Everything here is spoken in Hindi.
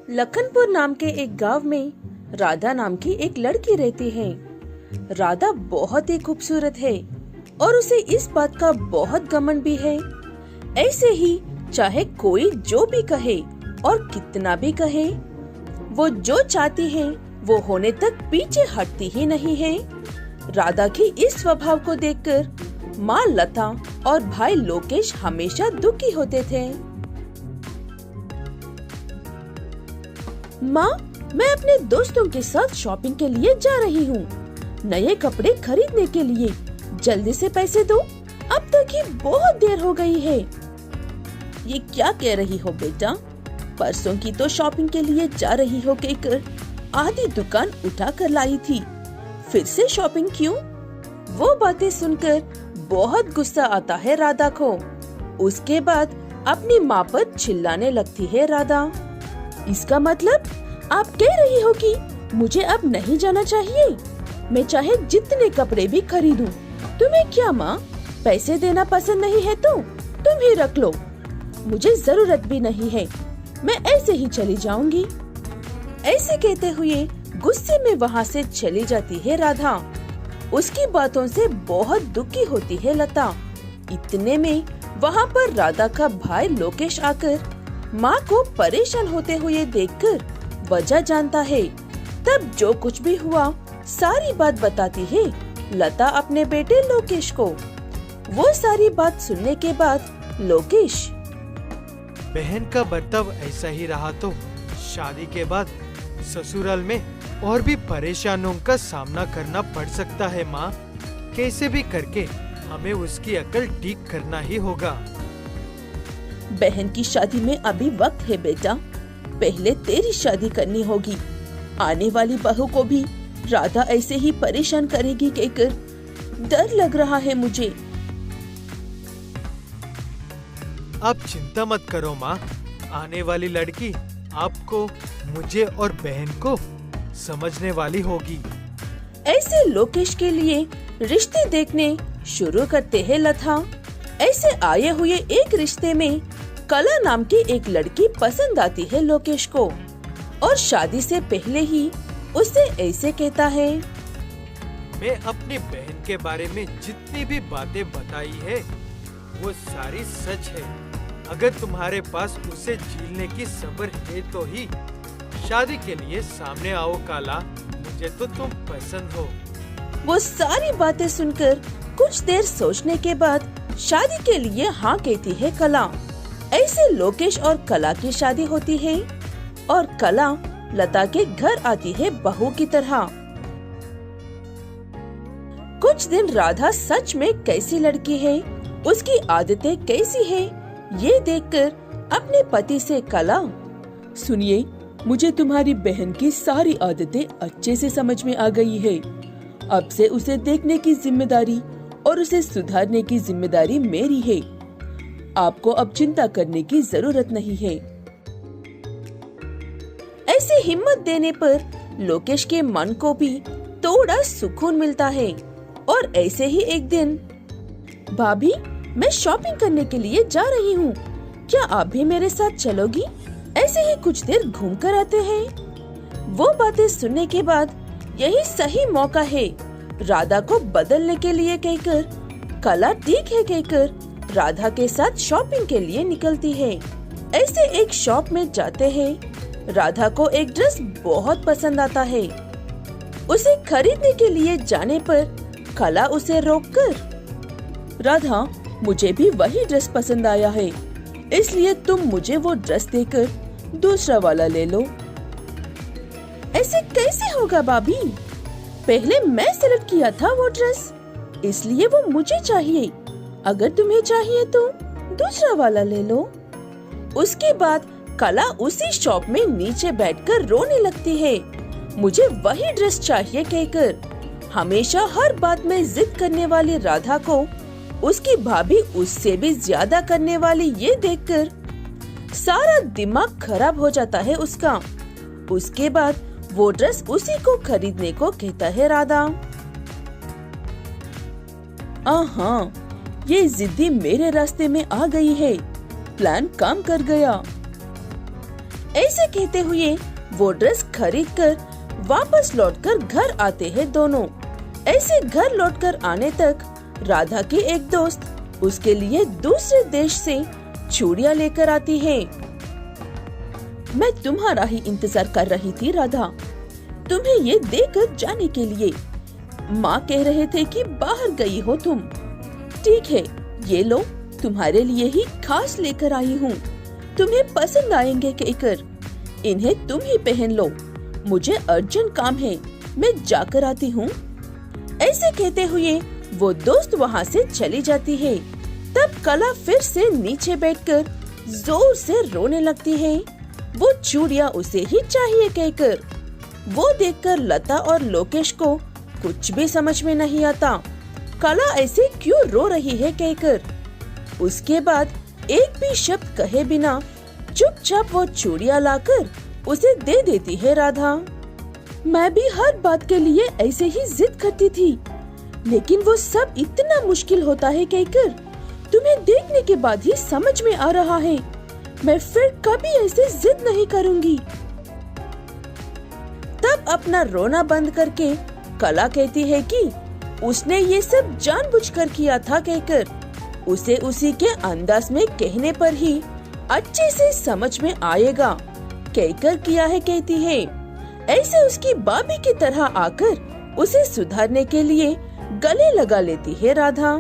लखनपुर नाम के एक गांव में राधा नाम की एक लड़की रहती है। राधा बहुत ही खूबसूरत है और उसे इस बात का बहुत घमंड भी है। ऐसे ही चाहे कोई जो भी कहे और कितना भी कहे, वो जो चाहती है वो होने तक पीछे हटती ही नहीं है। राधा की इस स्वभाव को देखकर माँ लता और भाई लोकेश हमेशा दुखी होते थे। माँ, मैं अपने दोस्तों के साथ शॉपिंग के लिए जा रही हूँ, नए कपड़े खरीदने के लिए। जल्दी से पैसे दो, अब तक ही बहुत देर हो गई है। ये क्या कह रही हो बेटा? परसों की तो शॉपिंग के लिए जा रही हो कहकर आधी दुकान उठा कर लाई थी, फिर से शॉपिंग क्यों? वो बातें सुनकर बहुत गुस्सा आता है राधा को। उसके बाद अपनी माँ पर चिल्लाने लगती है राधा। इसका मतलब आप कह रही हो कि मुझे अब नहीं जाना चाहिए? मैं चाहे जितने कपड़े भी खरीदूं, तुम्हें क्या माँ पैसे देना पसंद नहीं है तो तुम ही रख लो, मुझे जरूरत भी नहीं है, मैं ऐसे ही चली जाऊंगी। ऐसे कहते हुए गुस्से में वहाँ से चली जाती है राधा। उसकी बातों से बहुत दुखी होती है लता। इतने में वहाँ पर राधा का भाई लोकेश आकर माँ को परेशान होते हुए देखकर वजह जानता है। तब जो कुछ भी हुआ सारी बात बताती है लता अपने बेटे लोकेश को। वो सारी बात सुनने के बाद लोकेश, बहन का बर्ताव ऐसा ही रहा तो शादी के बाद ससुराल में और भी परेशानियों का सामना करना पड़ सकता है माँ। कैसे भी करके हमें उसकी अकल ठीक करना ही होगा। बहन की शादी में अभी वक्त है बेटा, पहले तेरी शादी करनी होगी। आने वाली बहू को भी राधा ऐसे ही परेशान करेगी कहकर डर लग रहा है मुझे। आप चिंता मत करो माँ, आने वाली लड़की आपको, मुझे और बहन को समझने वाली होगी। ऐसे लोकेश के लिए रिश्ते देखने शुरू करते हैं लता। ऐसे आए हुए एक रिश्ते में कला नाम की एक लड़की पसंद आती है लोकेश को और शादी से पहले ही उससे ऐसे कहता है, मैं अपनी बहन के बारे में जितनी भी बातें बताई है वो सारी सच है। अगर तुम्हारे पास उसे झेलने की सब्र है तो ही शादी के लिए सामने आओ काला, मुझे तो तुम पसंद हो। वो सारी बातें सुनकर कुछ देर सोचने के बाद शादी के लिए हाँ कहती है कला। ऐसे लोकेश और कला की शादी होती है और कला लता के घर आती है बहू की तरह। कुछ दिन राधा सच में कैसी लड़की है, उसकी आदतें कैसी है, ये देखकर अपने पति से कला, सुनिए, मुझे तुम्हारी बहन की सारी आदतें अच्छे से समझ में आ गई है। अब से उसे देखने की जिम्मेदारी और उसे सुधारने की जिम्मेदारी मेरी है। आपको अब चिंता करने की जरूरत नहीं है। ऐसे हिम्मत देने पर लोकेश के मन को भी थोड़ा सुकून मिलता है। और ऐसे ही एक दिन, भाभी, मैं शॉपिंग करने के लिए जा रही हूँ, क्या आप भी मेरे साथ चलोगी? ऐसे ही कुछ देर घूम कर आते हैं। वो बातें सुनने के बाद यही सही मौका है राधा को बदलने के लिए कहकर कला ठीक है कहकर राधा के साथ शॉपिंग के लिए निकलती है। ऐसे एक शॉप में जाते हैं। राधा को एक ड्रेस बहुत पसंद आता है। उसे खरीदने के लिए जाने पर कला उसे रोककर, राधा, मुझे भी वही ड्रेस पसंद आया है, इसलिए तुम मुझे वो ड्रेस देकर दूसरा वाला ले लो। ऐसे कैसे होगा भाभी? पहले मैं सेलेक्ट किया था वो ड्रेस, इसलिए वो मुझे चाहिए। अगर तुम्हें चाहिए तो दूसरा वाला ले लो। उसके बाद कला उसी शॉप में नीचे बैठकर रोने लगती है। मुझे वही ड्रेस चाहिए कहकर हमेशा हर बात में जिद करने वाली राधा को उसकी भाभी उससे भी ज्यादा करने वाली ये देखकर सारा दिमाग खराब हो जाता है उसका। उसके बाद वो ड्रेस उसी को खरीदने को कहता है राधा। हाँ, ये जिद्दी मेरे रास्ते में आ गई है, प्लान काम कर गया। ऐसे कहते हुए वो ड्रेस खरीद कर वापस लौटकर घर आते हैं दोनों। ऐसे घर लौटकर आने तक राधा की एक दोस्त उसके लिए दूसरे देश से चूड़ियाँ लेकर आती है। मैं तुम्हारा ही इंतजार कर रही थी राधा, तुम्हें ये देकर जाने के लिए। माँ कह रहे थे कि बाहर गई हो तुम। ठीक है, ये लो, तुम्हारे लिए ही खास लेकर आई हूँ। तुम्हें पसंद आएंगे कहकर इन्हें तुम ही पहन लो। मुझे अर्जेंट काम है, मैं जाकर आती हूँ। ऐसे कहते हुए वो दोस्त वहाँ से चली जाती है। तब कला फिर से नीचे बैठकर जोर से रोने लगती है। वो चूड़ियाँ उसे ही चाहिए कहकर। वो देखकर लता और लोकेश को कुछ भी समझ में नहीं आता, कला ऐसे क्यों रो रही है कहकर। उसके बाद एक भी शब्द कहे बिना चुपचाप वो चूड़ियाँ लाकर उसे दे देती है राधा। मैं भी हर बात के लिए ऐसे ही जिद करती थी, लेकिन वो सब इतना मुश्किल होता है कहकर तुम्हें देखने के बाद ही समझ में आ रहा है। मैं फिर कभी ऐसे जिद नहीं करूँगी। तब अपना रोना बंद करके कला कहती है कि उसने ये सब जानबूझकर किया था कहकर। उसे उसी के अंदाज में कहने पर ही अच्छे से समझ में आएगा कहकर किया है कहती है। ऐसे उसकी भाभी की तरह आकर उसे सुधारने के लिए गले लगा लेती है राधा।